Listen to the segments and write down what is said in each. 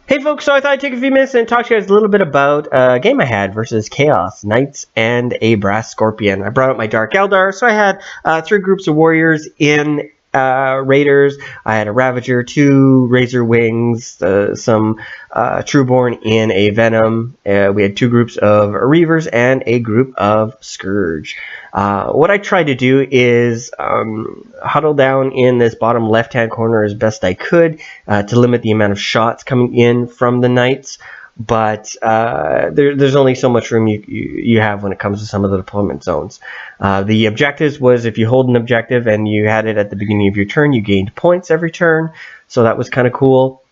Hey folks, so I thought I'd take a few minutes and talk to you guys a little bit about a game I had versus Chaos, Knights, and a Brass Scorpion. I brought up my Dark Eldar, so I had 3 groups of warriors in Raiders. I had a Ravager, 2 Razor Wings, some Trueborn in a Venom. We had 2 groups of Reavers and a group of Scourge. What I tried to do is huddle down in this bottom left-hand corner as best I could to limit the amount of shots coming in from the Knights. But there's only so much room you have when it comes to some of the deployment zones. The objectives was if you hold an objective and you had it at the beginning of your turn, you gained points every turn. So that was kind of cool.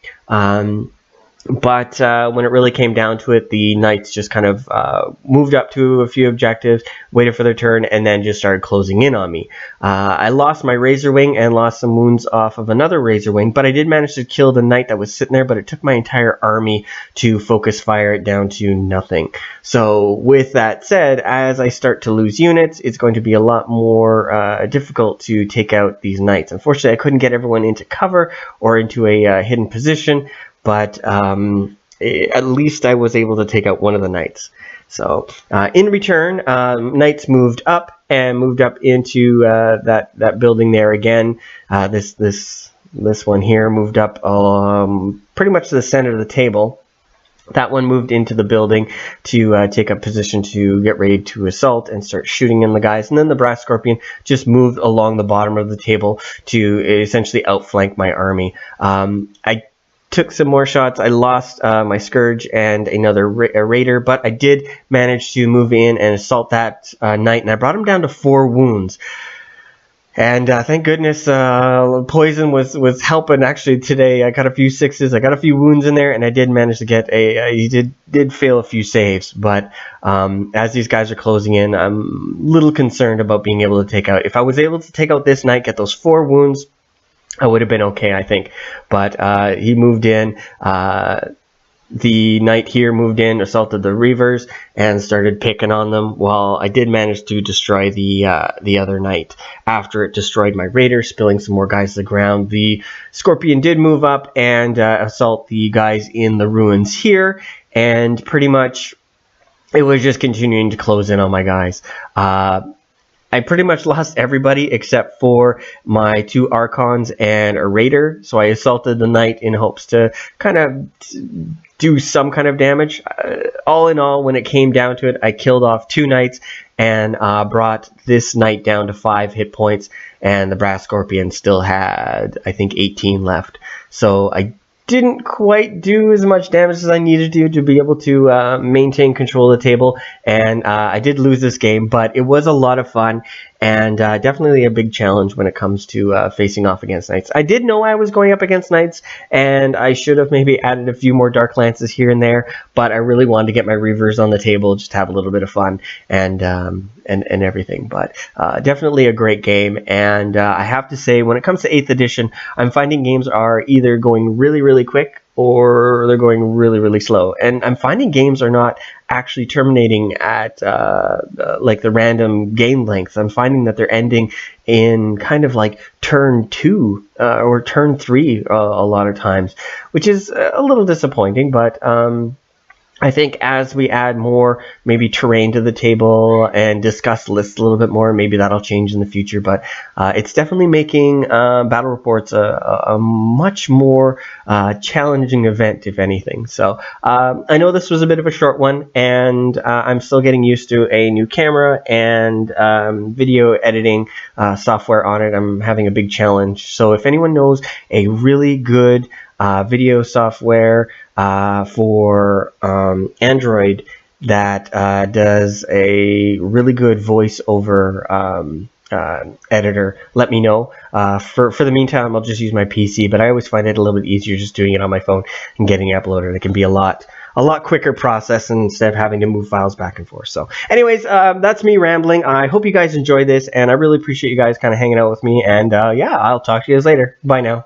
But when it really came down to it, the Knights just kind of moved up to a few objectives, waited for their turn, and then just started closing in on me. I lost my Razor Wing and lost some wounds off of another Razor Wing, but I did manage to kill the Knight that was sitting there, but it took my entire army to focus fire it down to nothing. So with that said, as I start to lose units, it's going to be a lot more difficult to take out these Knights. Unfortunately, I couldn't get everyone into cover or into a hidden position, but at least I was able to take out one of the Knights. So in return, Knights moved up and moved up into that building there again. This one here moved up pretty much to the center of the table. That one moved into the building to take up position to get ready to assault and start shooting in the guys. And then the Brass Scorpion just moved along the bottom of the table to essentially outflank my army. I took some more shots. I lost my Scourge and another Raider, but I did manage to move in and assault that Knight, and I brought him down to 4 wounds. And thank goodness poison was helping. Actually today I got a few 6s, I got a few wounds in there, and I did manage to get he did fail a few saves. But as these guys are closing in, I'm a little concerned about being able to take out. If I was able to take out this Knight, get those 4 wounds, I would have been okay, I think. But he moved in. The Knight here moved in, assaulted the Reavers, and started picking on them, while I did manage to destroy the other Knight. After it destroyed my Raider, spilling some more guys to the ground, the Scorpion did move up and assault the guys in the ruins here, and pretty much it was just continuing to close in on my guys. I pretty much lost everybody except for my 2 Archons and a Raider, so I assaulted the Knight in hopes to kind of do some kind of damage. All in all, when it came down to it, I killed off 2 Knights and brought this Knight down to 5 hit points, and the Brass Scorpion still had, I think, 18 left. So I didn't quite do as much damage as I needed to be able to maintain control of the table, and I did lose this game, but it was a lot of fun, and definitely a big challenge when it comes to facing off against Knights. I did know I was going up against Knights, and I should have maybe added a few more Dark Lances here and there, but I really wanted to get my Reavers on the table, just have a little bit of fun, and everything. But definitely a great game, and I have to say, when it comes to 8th edition, I'm finding games are either going really, really quick, or they're going really, really slow. And I'm finding games are not actually terminating at like the random game length. I'm finding that they're ending in kind of like turn 2 or turn 3 a lot of times, which is a little disappointing, but I think as we add more maybe terrain to the table and discuss lists a little bit more, maybe that'll change in the future. But it's definitely making battle reports a much more challenging event, if anything. So I know this was a bit of a short one, and I'm still getting used to a new camera and video editing software on it. I'm having a big challenge. So if anyone knows a really good video software for Android that does a really good voiceover editor, let me know. For the meantime, I'll just use my PC, but I always find it a little bit easier just doing it on my phone and getting it uploaded. It can be a lot quicker process instead of having to move files back and forth. So anyways, that's me rambling. I hope you guys enjoyed this, and I really appreciate you guys kind of hanging out with me, and yeah, I'll talk to you guys later. Bye now.